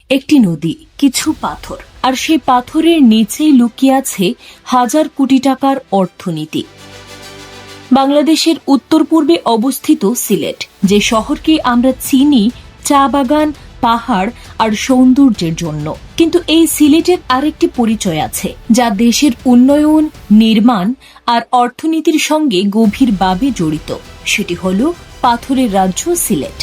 একটি নদী, কিছু পাথর, আর সেই পাথরের নিচেই লুকিয়ে আছে হাজার কোটি টাকার অর্থনীতি। বাংলাদেশের উত্তর পূর্বে অবস্থিত সিলেট, যে শহরকে আমরা চিনি চা বাগান, পাহাড় আর সৌন্দর্যের জন্য, কিন্তু এই সিলেটের আরেকটি পরিচয় আছে যা দেশের উন্নয়ন, নির্মাণ আর অর্থনীতির সঙ্গে গভীরভাবে জড়িত। সেটি হল পাথরের রাজ্য সিলেট।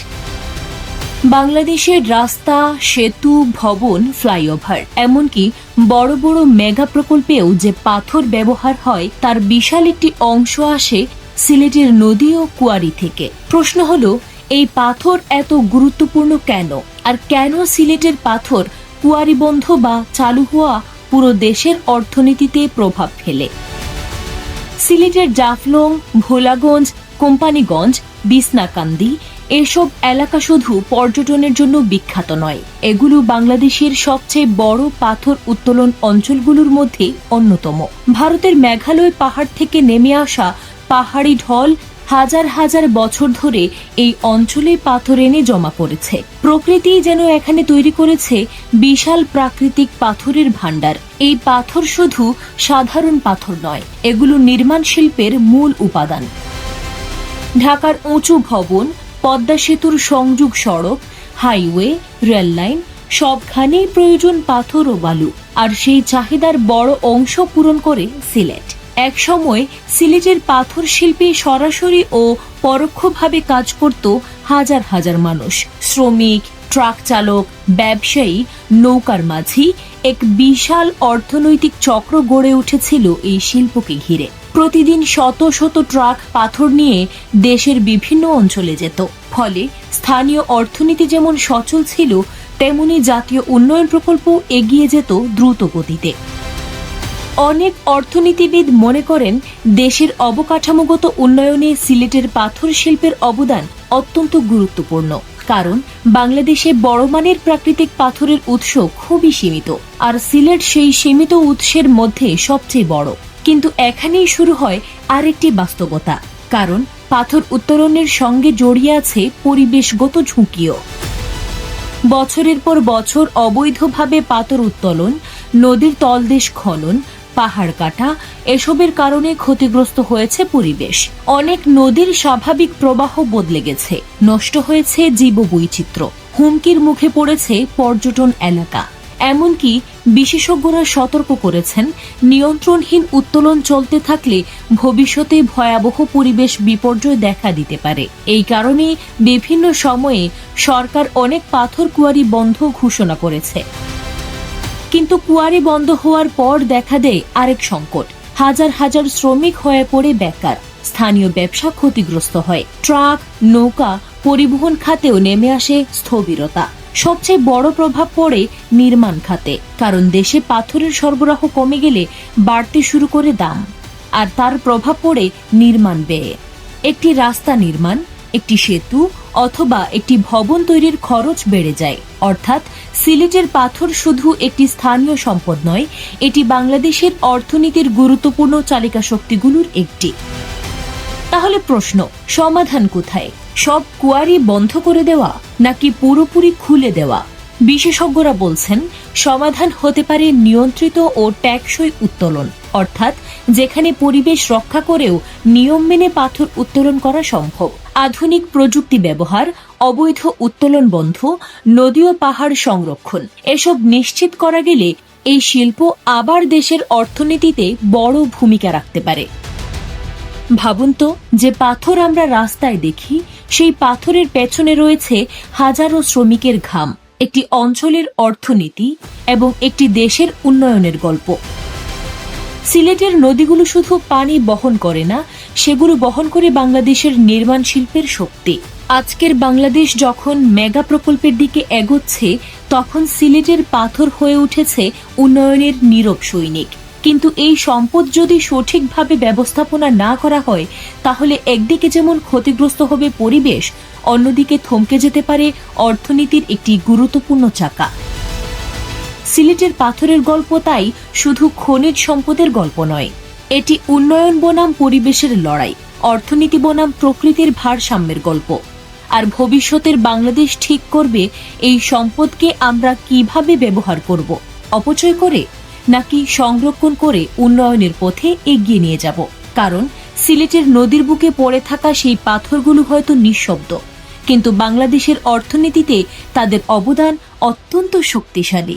বাংলাদেশের রাস্তা, সেতু, ভবন, ফ্লাইওভার, এমনকি বড় বড় মেগা প্রকল্পেও যে পাথর ব্যবহার হয় তার বিশাল একটি অংশ আসে সিলেটের নদী ও কুয়ারি থেকে। প্রশ্ন হলো, এই পাথর এত গুরুত্বপূর্ণ কেন, আর কেন সিলেটের পাথর কুয়ারি বন্ধ বা চালু হওয়া পুরো দেশের অর্থনীতিতে প্রভাব ফেলে? সিলেটের জাফলং, ভোলাগঞ্জ, কোম্পানিগঞ্জ, বিছনাকান্দি এসব এলাকা শুধু পর্যটনের জন্য বিখ্যাত নয়, এগুলো বাংলাদেশের সবচেয়ে বড় পাথর উত্তোলন অঞ্চলগুলোর মধ্যে অন্যতম। ভারতের মেঘালয় পাহাড় থেকে নেমে আসা পাহাড়ি ঢল হাজার হাজার বছর ধরে এই অঞ্চলে পাথর এনে জমা করেছে। প্রকৃতি যেন এখানে তৈরি করেছে বিশাল প্রাকৃতিক পাথরের ভাণ্ডার। এই পাথর শুধু সাধারণ পাথর নয়, এগুলো নির্মাণ শিল্পের মূল উপাদান। ঢাকার উঁচু ভবন, পদ্মা সেতুর সংযোগ সড়ক, হাইওয়ে, রেললাইন সবখানেই প্রয়োজন পাথর ও বালু, আর সেই চাহিদার বড় অংশ পূরণ করে সিলেট। এক সময় সিলেটের পাথর শিল্পে সরাসরি ও পরোক্ষভাবে কাজ করত হাজার হাজার মানুষ। শ্রমিক, ট্রাক চালক, ব্যবসায়ী, নৌকার মাঝি, এক বিশাল অর্থনৈতিক চক্র গড়ে উঠেছিল এই শিল্পকে ঘিরে। প্রতিদিন শত শত ট্রাক পাথর নিয়ে দেশের বিভিন্ন অঞ্চলে যেত। ফলে স্থানীয় অর্থনীতি যেমন সচল ছিল, তেমনি জাতীয় উন্নয়ন প্রকল্প এগিয়ে যেত দ্রুত গতিতে। অনেক অর্থনীতিবিদ মনে করেন, দেশের অবকাঠামোগত উন্নয়নে সিলেটের পাথর শিল্পের অবদান অত্যন্ত গুরুত্বপূর্ণ। কারণ বাংলাদেশে বড় মানের প্রাকৃতিক পাথরের উৎস খুবই সীমিত, আর সিলেট সেই সীমিত উৎসের মধ্যে সবচেয়ে বড়। কিন্তু এখানেই শুরু হয় আরেকটি বাস্তবতা, কারণ পাথর উত্তোলনের সঙ্গে জড়িয়ে আছে পরিবেশগত ঝুঁকিও। বছরের পর বছর অবৈধভাবে পাথর উত্তোলন, নদীর তলদেশ খনন, পাহাড় কাটা এসবের কারণে ক্ষতিগ্রস্ত হয়েছে পরিবেশ। অনেক নদীর স্বাভাবিক প্রবাহ বদলে গেছে, নষ্ট হয়েছে জীববৈচিত্র্য, হুমকির মুখে পড়েছে পর্যটন এলাকা। এমনকি বিশেষজ্ঞরা সতর্ক করেছেন, নিয়ন্ত্রণহীন উত্তোলন চলতে থাকলে ভবিষ্যতে ভয়াবহ পরিবেশ বিপর্যয় দেখা দিতে পারে। এই কারণে বিভিন্ন সময়ে সরকার অনেক পাথর কুয়ারি বন্ধ ঘোষণা করেছে। কিন্তু কুয়ারি বন্ধ হওয়ার পর দেখা দেয় আরেক সংকট। হাজার হাজার শ্রমিক হয়ে পড়ে বেকার, স্থানীয় ব্যবসা ক্ষতিগ্রস্ত হয়, ট্রাক, নৌকা, পরিবহন খাতেও নেমে আসে স্থবিরতা। সবচেয়ে বড় প্রভাব পড়ে নির্মাণ খাতে, কারণ দেশে পাথরের সরবরাহ কমে গেলে বাড়তে শুরু করে দাম, আর তার প্রভাব পড়ে নির্মাণ ব্যয়ে। একটি রাস্তা নির্মাণ, একটি সেতু অথবা একটি ভবন তৈরির খরচ বেড়ে যায়। অর্থাৎ সিলেটের পাথর শুধু একটি স্থানীয় সম্পদ নয়, এটি বাংলাদেশের অর্থনীতির গুরুত্বপূর্ণ চালিকা শক্তিগুলোর একটি। তাহলে প্রশ্ন, সমাধান কোথায়? সব কুয়ারি বন্ধ করে দেওয়া নাকি পুরোপুরি খুলে দেওয়া? বিশেষজ্ঞরা বলছেন, সমাধান হতে পারে নিয়ন্ত্রিত ও টেকসই উত্তোলন, অর্থাৎ যেখানে পরিবেশ রক্ষা করেও নিয়ম মেনে পাথর উত্তোলন করা সম্ভব। আধুনিক প্রযুক্তি ব্যবহার, অবৈধ উত্তোলন বন্ধ, নদী ও পাহাড় সংরক্ষণ এসব নিশ্চিত করা গেলে এই শিল্প আবার দেশের অর্থনীতিতে বড় ভূমিকা রাখতে পারে। ভাবুন তো, যে পাথর আমরা রাস্তায় দেখি, সেই পাথরের পেছনে রয়েছে হাজারো শ্রমিকের ঘাম, একটি অঞ্চলের অর্থনীতি এবং একটি দেশের উন্নয়নের গল্প। সিলেটের নদীগুলো শুধু পানি বহন করে না, সেগুলো বহন করে বাংলাদেশের নির্মাণ শিল্পের শক্তি। আজকের বাংলাদেশ যখন মেগা প্রকল্পের দিকে এগোচ্ছে, তখন সিলেটের পাথর হয়ে উঠেছে উন্নয়নের নীরব সৈনিক। কিন্তু এই সম্পদ যদি সঠিকভাবে ব্যবস্থাপনা না করা হয়, তাহলে একদিকে যেমন ক্ষতিগ্রস্ত হবে পরিবেশ, অন্যদিকে থমকে যেতে পারে অর্থনীতির একটি গুরুত্বপূর্ণ চাকা। সিলেটের পাথরের গল্প তাই শুধু খনিজ সম্পদের গল্প নয়, এটি উন্নয়ন বনাম পরিবেশের লড়াই, অর্থনীতি বনাম প্রকৃতির ভারসাম্যের গল্প। আর ভবিষ্যতের বাংলাদেশ ঠিক করবে এই সম্পদকে আমরা কিভাবে ব্যবহার করব, অপচয় করে নাকি সংরক্ষণ করে উন্নয়নের পথে এগিয়ে নিয়ে যাব। কারণ সিলেটের নদীর বুকে পড়ে থাকা সেই পাথরগুলো হয়তো নিঃশব্দ, কিন্তু বাংলাদেশের অর্থনীতিতে তাদের অবদান অত্যন্ত শক্তিশালী।